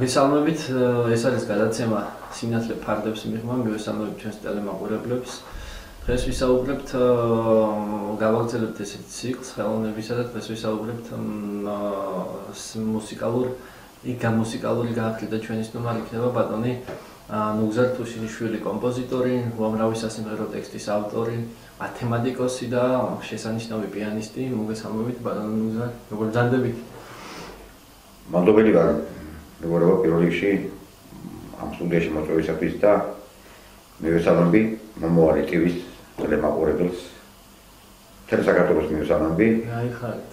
მოგესალმებით, ეს არის გადაცემა სინათლე ფარდებს მიღმა, მივესალმებით ჩვენს ტელემაყურებლებს. დღეს ვისაუბრებთ გავაგრძელებთ ესეთ ციკლს ხელოვნებისა და დღეს ვისაუბრებთ მუსიკალური განხრიდა ჩვენი სტუმარი იქნება ბატონი ნუგზარ თუშინიშვილი კომპოზიტორი, უამრავი სასიმღერო ტექსტის ავტორი, მათემატიკოსი და შესანიშნავი პიანისტი. მოგესალმებით ბატონ ნუგზარ, როგორ ბრძანდებით? მადლობელი ვარ. მეგობრებო, პირველ რიგში ამ სტუდიაში მოწვევისათვის და მივესალმები მომავალი ტივის ტელემაყურებელს. მთელ საქართველოს მივესალმები. გაიხარეთ.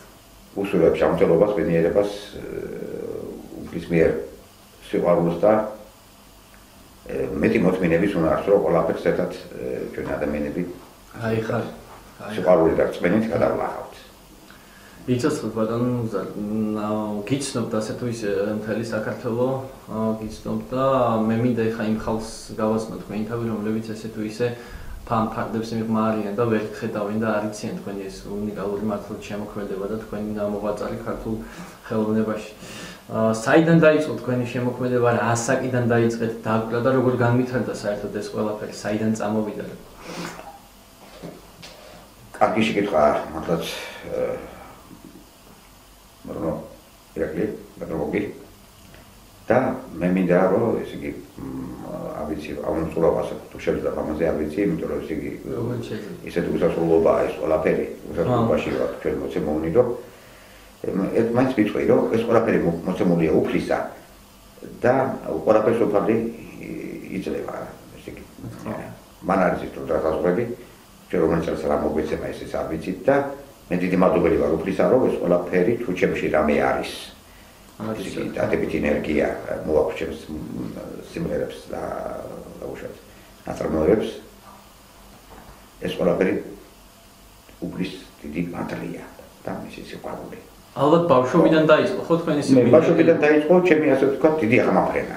უსურვებ შემოწელობას, ბედნიერებას, უფლის მიერ სიყვარულს და მეტი მოწმინების უნარს, რომ ყველაფერს ერთად ჩვენ ადამიანები გაიხარეთ. სიყვარული და რწმენით გადავლახავთ. იცოცხლ ბატონო ნუგზარ, გიცნობთ ასე თუ ისე მთელი საქართველო გიცნობთ და მე მინდა ხა იმ ხალხს გავაცნო თქვენი თავი, რომლებიც ასე თუ ისე ფარდებს მიღმა არიან და ვერ ხედავენ და არ იციან თქვენი ეს უნიკალური მართლაც შემოქმედება და თქვენი მოღვაწარი ქართულ ხელოვნებაში. საიდან დაიწყო თქვენი შემოქმედება, რა ასაკიდან დაიწყეთ დაკვრა და როგორ განვითარდა საერთოდ ეს ყველაფერი, საიდან წამოვიდა? კარგი შეკითხვა, მართლაც მაგრამ ირაკლი გადმოგი და მე მინდა რომ ესე იგი ავიცი აუნწურავას თუ შეიძლება ამაზე ავიცი იმიტომ რომ ესე იგი ისეთ უსასრულობაა ეს ყველაფერი უსასრულობაში ვარ ჩვენ მოცემული რომ ეს მაინც ვიტყვი რომ ეს ყველაფერი მოცემულია უფლისა და ყველაფერს უფალი იძლევა ესე იგი მან არის ის თუ დაგაზღვრები ჩვენ რომელიც რა მოგვეცემა ეს ავიცით და მე დიდი მადლობელი ვარ უფლისა რომ ეს ყველაფერი თუ ჩემში რამე არის დადებითი ენერგია მოაქვს ჩემს სიმღერებს და უშუალოდ ნაწარმოებებს ეს ყველაფერი უფლის დიდი მადლია და მისი სიყვარული ალბათ ბავშვობიდან დაიწყო ხო თქვენი სიმღერა? მე ბავშვობიდან დაიწყო ჩემი ასე ვთქვათ დიდი აღმაფრენა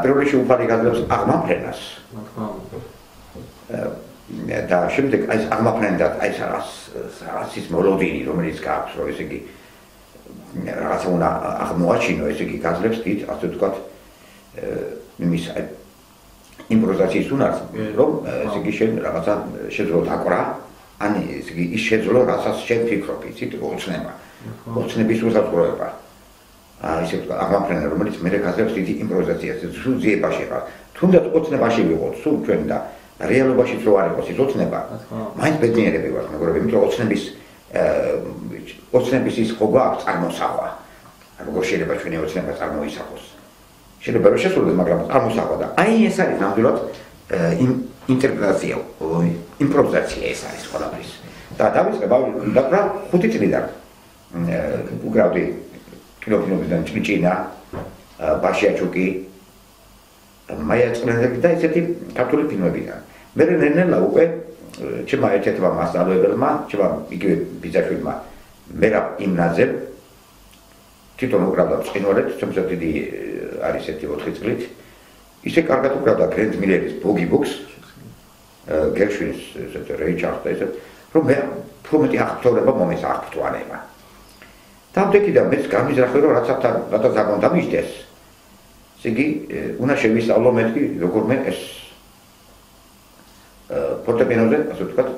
პირველ რიგში უფალი გაძლევს აღმაფრენას და შემდეგ აი აღმაფრენდა აი რაღაც ის მოლოდინი რომელიც გაქვს რომ ესე იგი რაღაცა უნდა აღმოაჩინო ესე იგი გაძლევს დიდ ასე ვთქვათ იმის იმპროვიზაციის უნარს რომ ესე იგი შენ რაღაცა შეძლო დაკვრა ან ესე იგი ის შეძლო რასაც შენ ფიქრობ იცით ოცნების უსაფრთხოება ისე ვთქვათ აღმაფრენა რომელიც მე გაძლევს დიდი იმპროვიზაციას სულ ძიებაში ხარ თუნდაც ოცნებაში ვიყოთ სულ ჩვენ და რეალობაშიც რო არ იყოს ის ოცნება მაინც ბედნიერები ვარ მეგობრებო იმიტომ ოცნების ის ხო გვაქვს წარმოსახვა როგორ შეიძლება ჩვენი ოცნება წარმოისახოს შეიძლება რომ შესრულდეს მაგრამ წარმოსახვა და აი ეს არის ნამდვილად ინტერპრეტაცია იმპროვიზაცია ეს არის ყველაფრის და დავიწყებ და 5 წლიდან უკრავდი კინოფილმებიდან ჭიჭინა ბაშიაჩუკი მაია წლენები და ესეთი ქართული ფილმებიდან მე ნენელა უკვე ჩემმა ერთ-ერთმა მასწავლებელმა ჩემმა იგივე ბიძაშვილმა მერაბ იმნაძემ თვითონ უკრავდა ცხინვალეთ თუმცა დიდი არის 1-4 წლით ისე კარგად უკრავდა გრენდ მილერის ბოგი ბუქს გერშვილის ესეთ რეიჩარდს და ესეთ რომ მე პრომეტი აღფრთოვნება მომეს აღფრთოვანება და ამდექიდან მეც გამიზრახე რომ რაც აღარ დამიჯდეს ესე იგი უნდა შევისწავლო მეთქი როგორმე ეს ფორტეპიანოზე ასე ვთქვათ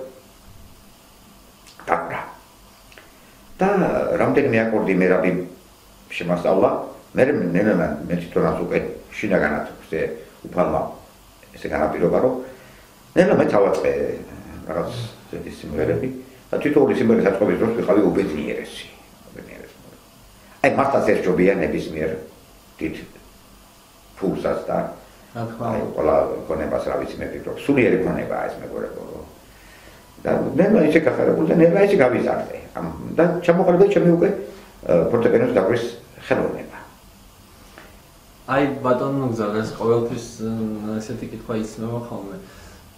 დაკვრა და რამდენიმე აკორდი მერაბი შემასწავლა მე თვითონაც უკვე შინაგანად ესე უფალმა ესე განაპირობა რომ ნელა მე თავაწყე რაღაც ზედის სიმღერები და თითოეული სიმღერის აწყობის დროს ვიყავი უბედნიერესი აი მართლაც ერთობია ნებისმიერ დიდ ფულსაც და აი ყველა ქონებას რა ვიცი მე ვფიქრობ სულიერი ქონებაა ეს მეგობრებო და მე ისე გახარებული და ნელა ისე გავიზარდე და ჩამოყალიბდა ჩემი უკვე ფორტეპიანოს დაკვრის ხელოვნება აი ბატონო ნუგზარ ეს ყოველთვის ესეთი კითხვა იცნება ხოლმე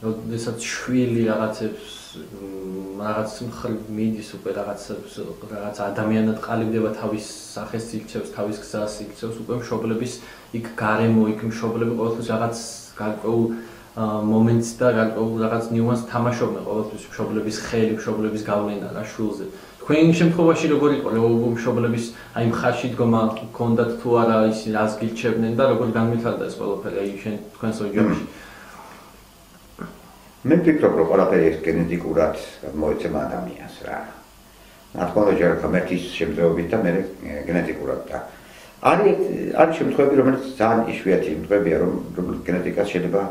როდესაც შვილი რაღაც მხრივ მიდის უკვე რაღაც ადამიანად ყალიბდება თავის სახეს იქცევს თავის გზას იქცევს უკვე მშობლების იქ გარემო იქ მშობლები ყოველთვის რაღაც გარკვეულ მომენტს და რაღაც ნიუანსს თამაშობენ ყოველთვის მშობლების ხელი, მშობლების გავლენა რა შულზე. თქვენ შემთხვევაში როგორ იყო მშობლების აი მხარში დგომა გქონდათ თუ არა ისინი რას გირჩევდნენ და როგორ განვითარდა ეს ყველაფერი აი თქვენს ოჯახში? მე ვფიქრობ, რომ ყველაფერი ეს გენეტიკურად მოეცემა ადამიანს რა. რა თქმა უნდა, ჯერ ღმერთის შემწეობით და მე გენეტიკურად და არის შემთხვევები, რომელიც ძალიან იშვიათი შემთხვევებია, რომ გენეტიკას შეიძლება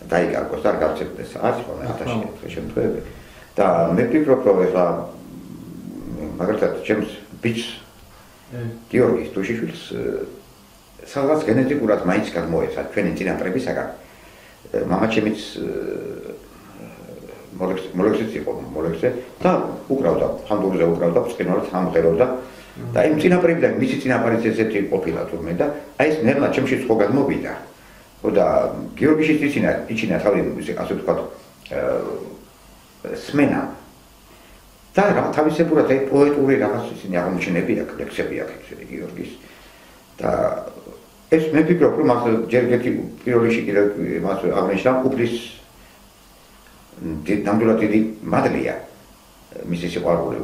დაიკარგოს და არ გავცემდეს. არის ხოლმე შემთხვევები. და მე ვფიქრობ, რომ ეხლა მაგალითად ჩემს ბიჭს გიორგის დუშიშვილს სადღაც გენეტიკურად მაინც გამოეცა ჩვენი წინაპრებისაგან. მამაჩემიც მოლექსიც იყო მოლექსე და უკრავდა ხანდურზე უკრავდა ბრწყინვალედ ამღეროდა და იმ წინაპრებიდან მისი წინაპარიც ესეთი ყოფილა თურმე და აი ეს ნერლა ჩემში ხო გადმოვიდა და გიორგიშიც იჩინა თავი ასე ვთქვათ სმენა და რა თავისებურად აი პოეტური რაღაც ისინი აღმოჩენები აქვს ლექსები აქვს ესე გიორგის და ეს მე ვფიქრობ რომ მას ჯერ ერთი პირველი კიდევ მას აღნიშნა უფლის ნამდვილად დიდი მადლია მისი სიყვარული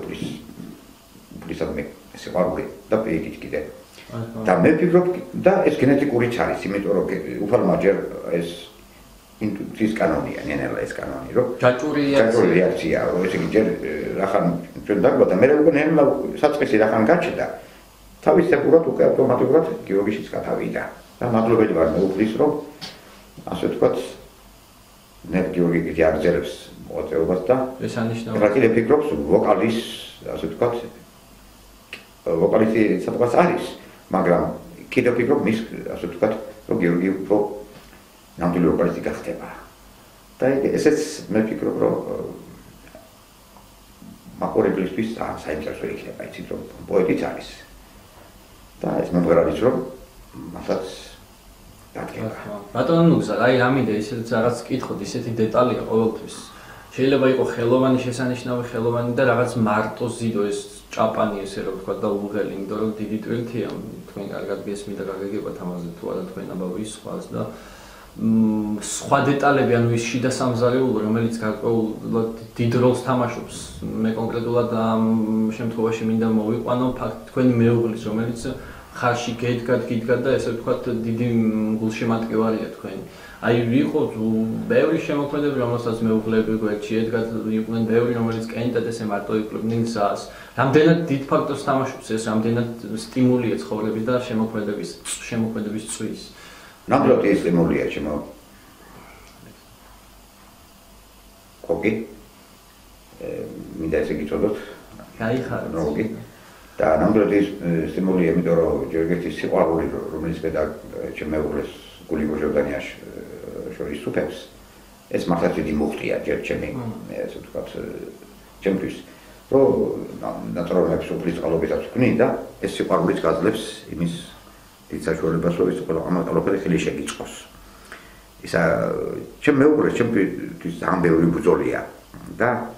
უფლისადმი სიყვარული და პირიქით კიდე და მე ვფიქრობ და ეს გენეტიკურიც არის იმიტომ რომ უფალმა ჯერ ეს ინტუიციის კანონია ნენელა ეს კანონი რომ ჯაჭვური რეაქცია რომ ესე იგი ჯერ რახან ჩვენ დაგვადა მე როგორ ნენელა საწყისი რახან გაჩნდა თავისებურად უკვე ავტომატურად გიორგიშიც გადავიდა და მადლობელი ვარ მე უფლის რომ ასე ვთქვათ ნერ გიორგი კიდე აგზელებს მოწეობას და ეს ანიშნავს რა კიდე ფიქრობს ვოკალის ასე ვთქვათ ვოკალისტი სადღაც არის მაგრამ კიდე ფიქრობ მის ასე ვთქვათ რომ გიორგი უფრო ნამდვილი ვოკალისტი გახდება და ესეც მე ვფიქრობ რომ მაყურებლისთვის საინტერესო იქნება იცით რომ პოეტიც არის და ეს მომღერალიც რომ მასაც ბატონო ნუგზა, აი ამინდა ისეთ რაღაც კითხოთ, ისეთი დეტალია ყოველთვის. შეიძლება იყოს ხელოვანი, შესანიშნავი ხელოვანი და რაღაც მარტო ზიდო ეს ჭაპანი ესე რომ ვთქვა და უღელი, იმიტომ რომ დიდი ტვირთია, თქვენ კარგად გესმით და გაგეგებათ ამაზე თუ არა თქვენ ამბავის სხვას და სხვა დეტალები, ანუ ის შიდა სამზარეულო, რომელიც გარკვეულად დიდ როლს თამაშობს. მე კონკრეტულად ამ შემთხვევაში მინდა მოვიყვანო ფაქტ თქვენი მეუღლის, რომელიც ხარში გიდგა და ესე ვთქვათ დიდი გულშემატკივარია თქვენი. აი იყო ბევრი შემოქმედები, რომელსაც მეუღლეები გვერდში ედგათ, იყვნენ ბევრი, რომელიც კენდად ესე მარტო იკლებდნენ გზას. რამდენად დიდ ფაქტორს თამაშობს ეს, რამდენად სტიმულია ცხოვრების და შემოქმედების წვის. ნამდვილად ეს სტიმულია ჩემო. კოკი. მინდა ესე გიწოდოთ. გაიხარეთ. კოკი. და ნამდვილად ეს სტიმულია, იმიტომ რომ ჯერ ერთი სიყვარული, რომელიც მე ჩემ მეუღლეს გული გოჟოდანიაში შორის უპებს, ეს მართლაც დიდი მუხტია ჯერ ჩემი, ასე ვთქვათ, ჩემთვის, რომ ნატურალურებს უფლის წყალობითაც ვქნი და ეს სიყვარულიც გაძლევს იმის დიდ საშუალებას, რომ ის ყველაფერი ხელი შეგიწყოს. ისა ჩემ მეუღლეს ჩემთვის ძალიან ბევრი ბრძოლია და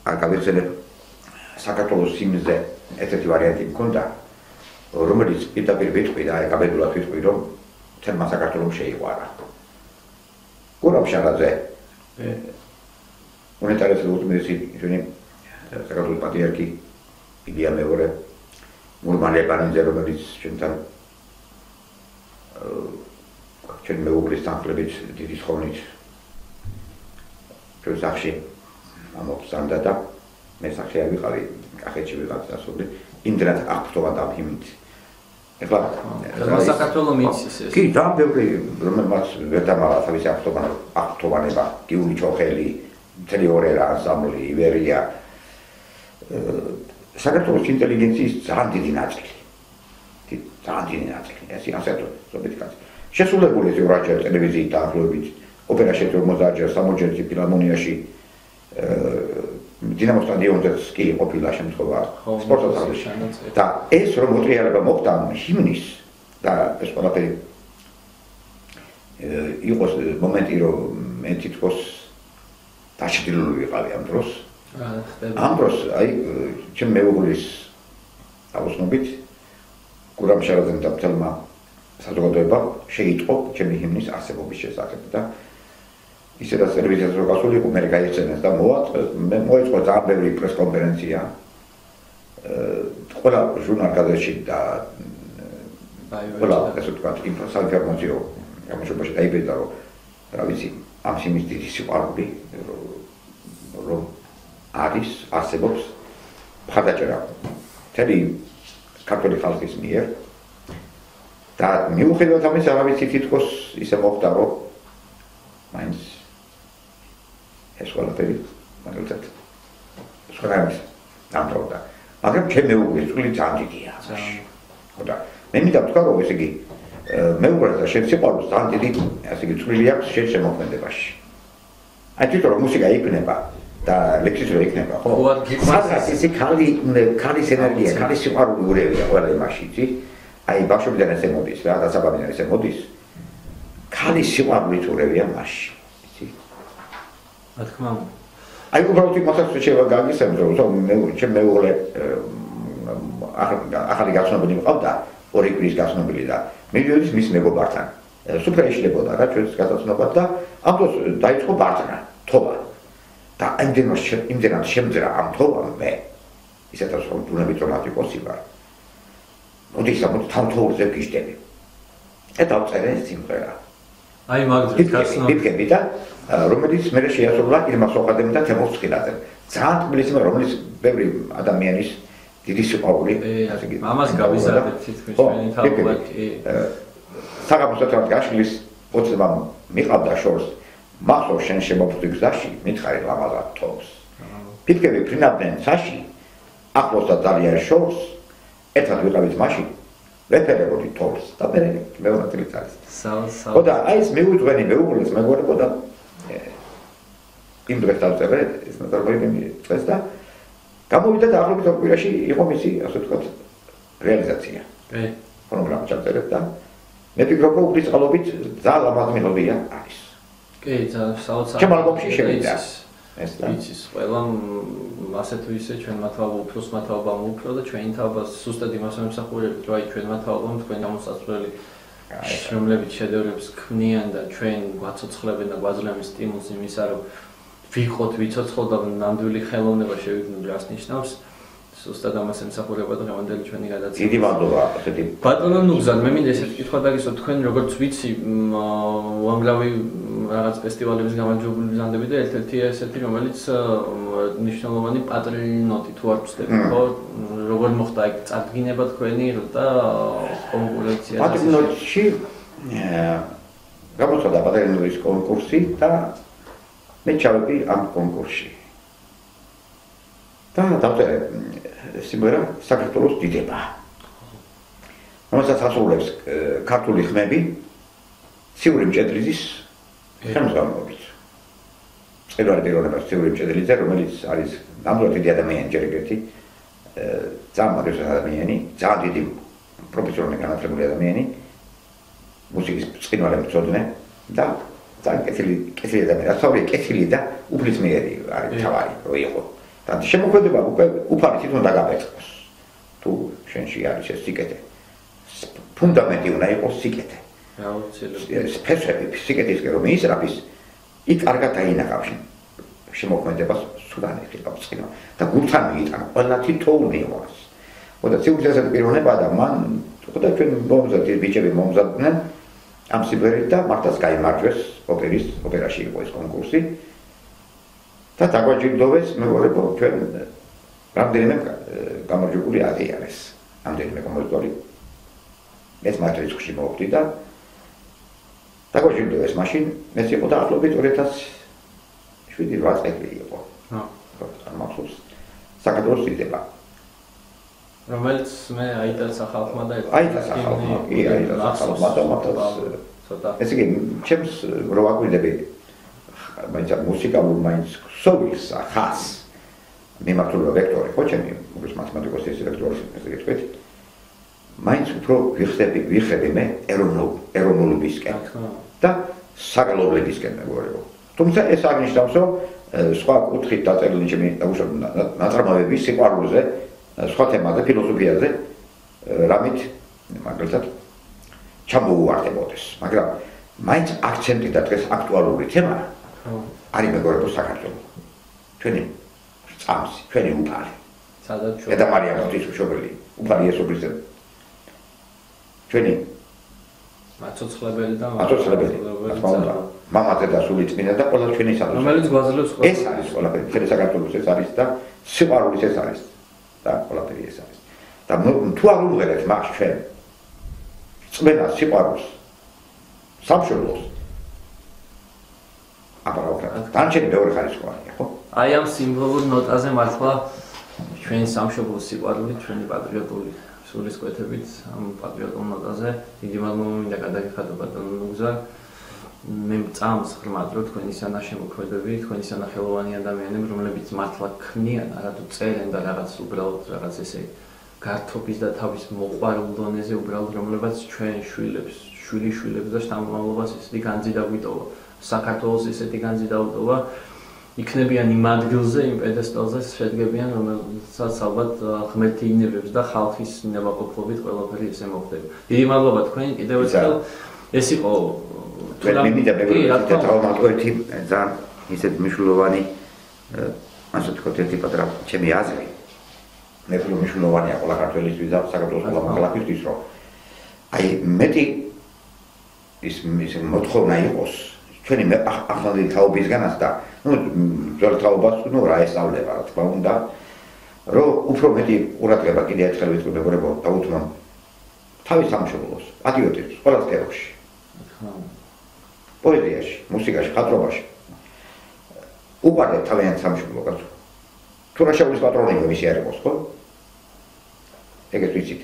არ გავიხსენებ საქართველოს სიმზე ესეთი ვარიანტი მქონდა, რომელიც პირდაპირ ვიტყვი და გაბედულად ვიტყვი, რომ თერმა საქართველოს შეიყვარა. გურამ შარაძე. უნეტარესი უდმესი ჩვენი საქართველოს პატრიარქი ილია მეორე მურმან ლებანიძე, რომელიც ჩვენთან ჩვენი მეუღლის თანხლებით დიდი თხოვნით ჩვენ სახში ამობსანდა და მე სახში არ ვიყავი, კახეთში ვიყავ დასავლეთ, იმდენად აღფრთოვან დამhimით. ეხლა საქართველოს მიცის ეს. კი, ძალიან ბევრი, რომელმაც ვერ დამალა თავისი აღფრთოვანება, გიული ჩოხელი, მთელი ორერა, ანსამბლი, ივერია. საქართველოს ინტელიგენციის ძალიან დიდი ნაწილი. ძალიან დიდი ნაწილი, ეს ასეთო, ზოგადად კაცი. შესრულებული ეს რაჭა ტელევიზიით და ახლობით, ოპერაში 50-ჯერ, 60-ჯერ ფილარმონიაში დინამო სტადიონზეც კი ყოფილა შემთხვევა სპორტსალში და ეს რომ მოტრიალება მოხდა ჰიმნის და ეს ყველაფერი იყოს მომენტი რომ მე თითქოს დაჭდილული ვიყავი ამ დროს ამ დროს აი ჩემ მეუღლის აუცნობით გურამ შარაძემ და მთელმა საზოგადოება შეიტყო ჩემი ჰიმნის არსებობის შესახებ და ისედაც ტელევიზიაზე რო გასული იყო მე გაიხსენეს და მე მოეწყო ძალიან ბევრი პრესკონფერენცია ყველა ჟურნალ გაზეთში და ყველა ასე ვთქვათ საინფორმაციო გამოშვებაში დაიბეჭდა რომ რა ვიცი ამ სიმის დიდი სიყვარული რომ არის არსებობს მხარდაჭერა მთელი ქართული ხალხის მიერ და მიუხედავად ამისა რა ვიცი თითქოს ისე მოხდა რომ მაინც ეს ყველაფერი მაგალითად სხვა რამის დამთავრდა მაგრამ ჩემ მეუღლის წვლილი ძალიან დიდია ხო და მე მინდა ვთქვა რომ ესე იგი მეუღლეს და შენ სიყვარულს ძალიან დიდი ასე იგი წვლილი აქვს შენ შემოქმედებაში აი თვითონ რომ მუსიკა იქნება და ლექსი რო იქნება ხო სადღაც ისე ქალის ენერგია ქალის სიყვარული ურევია ყველა იმაში იცი აი ბავშვებიდან ესე მოდის რა დასაბამიდან ესე მოდის ქალის სიყვარული ურევია მასში იცი რა თქმა უნდა აი უბრალოდ იმასაც შეიძლება გაგისცემთ რომ ჩემ მეუღლე ახალი გაცნობილი მყავდა ორი კვირის გაცნობილი და მიდიოდის მის მეგობართან სუფრა ეშლებოდა რა ჩვენს გადაცნობად და ამ დროს დაიწყო ბარტნა თოვა და იმდენად შემძრა ამ თოვამ მე ისედაც რომ ბუნებით რომ ატიკოსი ვარ მოდი თამთოურზე გიждები და დავწერე სიმღერა აი მაგდროს გასწრები და რომელიც მე შეასრულა ირმა სოხადემ და თემურ ცხილაძემ ძალიან თბილისი რომელიც ბევრი ადამიანის დიდი სიყვარული ასე იგი ამას გავიზარდეთ თითქმის ჩვენი თავად საგამოსათვალ გაშლის ოცნებამ მიყავდა შორს მახსოვ შენ შემოფხვდი გზაში მითხარი ლამაზად თოვს ფიქრები ფრინავდნენ ცაში ახლოს და ძალიან შორს ერთად ვიყავით მაშინ ვეფერებოდი თოვს და მე მონაწილეც არის ხო და აი ეს მეუძღვენი მეუღლეს მეგობრებო და იმ დღეს დავწერე ეს ნაცნობები წეს და გამოვიდა და ახლობით ორ კვირაში იყო მისი ასე ვთქვათ რეალიზაცია ფონოგრამა ჩაწერეთ და მე ვფიქრობ რომ უფლის წყალობით ძალიან ლამაზი მელოდია არის კი ძალიან საოცარი ჩემ ალბომში შევიდა ეს და იცის ყველამ ასე თუ ისე ჩვენმა თავ უფროსმა თავბამ უფრო და ჩვენი თავბა სუსტად იმას მემსახურებით რომ აი ჩვენმა თავბამ თქვენ გამოსაცვლელი რომლებიც შედევრებს ქმნიან და ჩვენ გვაცოცხლებენ და გვაძლევენ სტიმულს იმისა რომ ვიყოთ ვიცოცხლო და ნამდვილი ხელოვნება შევიქმნოთ რას ნიშნავს სუსტად ამას ემსახურება და გამანდელი ჩვენი გადაცემა დიდი მადლობა ასეთი ბატონო ნუგზან მე მინდა ესეთი კითხვა დაგისვათ თქვენ როგორც ვიცი უამრავი რაღაც ფესტივალების გამარჯვებული ბრძანდები და ერთ-ერთი ესეთი რომელიც მნიშვნელოვანი პატრიოტი თუ არ ვწდები ხო როგორ მოხდა იქ წარდგინება თქვენი და კონკურენცია პატრიოტში გამოსვლა პატრიოტის კონკურსი და მე ჩავედი ამ კონკურსში და დავწერე სიმღერა საქართველოს დიდება რომელსაც ასრულებს ქართული ხმები სიური მჭედლიძის ხელმძღვანელობით წყერვარი პიროვნება სიური მჭედლიძე რომელიც არის ნამდვილად დიდი ადამიანი ჯერ ერთი ძალიან მაგარი ადამიანი ძალიან დიდი პროფესიონალი განათლებული ადამიანი მუსიკის წყინვალე მწოდნე და ძალიან კეთილი ადამიანი ასწავლე კეთილი და უფლისმიერი არის თავარი რო იყო და შემოქმედება უკვე უფალი თვითონ დაგაპეტროს თუ შენში არის ეს სიკეთე ფუნდამენტი უნდა იყოს სიკეთე სფესები სიკეთისკენ რომ ისრაფის იქ კარგად დაინახავს შემოქმედებას სულან ეხება წყინა და გულთან მიიტანა ყველა თითოეული იყოს ხო და ცივილიზაციის პიროვნება და მან ხო და ჩვენ მომზადეთ ბიჭები მომზადდნენ ამ სიმღერით და მართლაც გაიმარჯვეს ოპერაში იყო ეს კონკურსი და დაგვაჯილდოვეს მეგობრებო ჩვენ რამდენიმე გამარჯვებული აღიარეს რამდენიმე კომპოზიტორი ეს მატრიცში მოვხდი და დაგვაჯილდოვეს მაშინ მეც იყო და ახლობით 2007-8 წელი იყო ამ მახსოვს საქართველოს დიდება რომელიც მე აიტაცა ხალხმა და აიტაცა ხალხმა და მართლაც ესე იგი ჩემს რო აკვირდები მაინც მუსიკალურ მაინც სოვილს ახას მიმართულება ვექტორი ხო ჩემი როგორც მათემატიკოსის ვექტორის ესე გეტყვით მაინც უფრო ვიხდები მე ეროვნულობისკენ და საგალობლებისკენ მეგობრებო თუმცა ეს აღნიშნავს რომ სხვა კუთხით დაწერილი ჩემი ნაწარმოებები სიყვარულზე სხვა თემაზე ფილოსოფიაზე რამით მაგალითად ჩამოუვარდებოდეს, მაგრამ მაინც აქცენტი და დღეს აქტუალური თემა არის მეგობრებო საქართველო. ჩვენი წამსი, ჩვენი უფალი. სადაც და მარია ღვთისმშობელი, უფალი იესო ქრისტე. ჩვენი მაცოცხლებელი და მამათა და სული წმინდა და ყველა ჩვენი სადაც. რომელიც გვაძლევს ეს არის ყველაფერი, ჩვენი საქართველოს ეს არის და სიყვარულის ეს არის და ყველაფერი ეს არის. და თუ არ უღერეთ მას ჩვენ წმენას, სიყვარულს, სამშობლოს განჩენი მეორე ხარისხოვანია, ხო? აი ამ სიმბოლურ ნოტაზე მართლა ჩვენი სამშობლოს სიყვარული, ჩვენი პატრიოტული სულისკვეთებით ამ პატრიოტულ ნოტაზე დიდი მადლობა მინდა გადაგიხადო ბატონო ნუგზარ. მე წამს ღრმად რომ თქვენი სანაშემოქმედები, თქვენი სანახელოვანი ადამიანები, რომლებიც მართლა ქმნიან, არათუ წერენ და რაღაც უბრალოდ რაღაც ესე გართობის და თავის მოყვარულ დონეზე უბრალოდ რომლებაც ჩვენ შვილებს, შვილიშვილებს და შთამომავლობას ისეთი განძი დაგვიტოვა. საქართველოს ისეთი განძი დაუტოვა, იქნებიან იმ ადგილზე, იმ პედესტალზე შედგებიან, რომელსაც ალბათ ღმერთი ინებებს და ხალხის ნებაყოფლობით ყველაფერი ესე მოხდება. დიდი მადლობა თქვენ კიდევ ერთხელ. ეს იყო მე მინდა მეგობრებო თავმატყოეთი ძალიან ისეთ მნიშვნელოვანი ასე ვთქვათ ერთი პატრა ჩემი აზრი. მე ვფიქრობ მნიშვნელოვანია ყველა ქართველისთვის და საქართველოს ყველა მოქალაქისთვის, რომ აი მეტი ის მოთხოვნა იყოს ჩვენი ახალი თაობისგანაც და ძველ თაობას რა ესწავლება რა თქმა უნდა რომ უფრო მეტი ყურადღება კიდე ერთხელ ვიტყვი მეგობრებო დაუთმო თავის სამშობლოს პატრიოტიზმს ყველა სფეროში პოეზიაში, მუსიკაში, მხატვრობაში უყვარდეთ თავიანთ სამშობლო კაცო თუ რა შეულის პატრონი მისი არ იყოს ხო ეგეთ ვიცით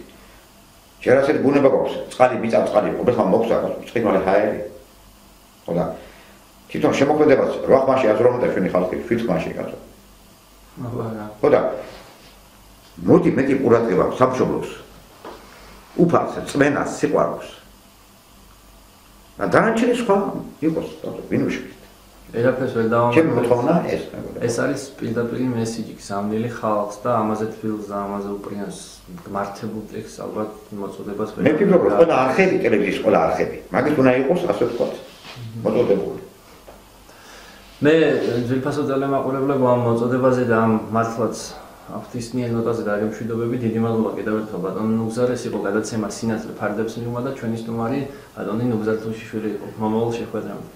ჯერ ასეთ ბუნება გვაქვს წყალი მიწა წყალი ყოფილ მოხსა წყინვალე ჰაერი ხო და თვითონ შემოქმედებას 8 ხმაში აზროვნდა ჩვენი ხალხი 7 ხმაში კაცო ხო და მოდი მეტი ყურადღება სამშობლოს უფალს წმენას სიყვარულს და დანარჩენი სხვა იყოს ვინ უშვილთ ერაფერს ვერ დავამატებ. ჩემი მოთხოვნა ეს არის პირდაპირ მესიჯი გზავნილი ხალხს და ამაზე თბილს და ამაზე უპრინოს გმართებულ ტექსტს ალბათ მოწოდებას ვერ. მე ვფიქრობ რომ ყველა არხები ტელევიზიის ყველა არხები მაგით უნდა იყოს ასე ვთქვათ მოწოდებული. მე ძვირფასო ძალემაყურებლებო ამ მოწოდებაზე და ამ მართლაც აფთისნიერ ნოტაზე და აგემშვიდობები დიდი მადლობა კიდევ ერთხელ ბატონო ნუგზარ ეს იყო გადაცემა სინათლე ფარდებს მიღმა და ჩვენი სტუმარი ბატონი ნუგზარ თუშიშვილი იყო მომავალ შეხვედრამდე.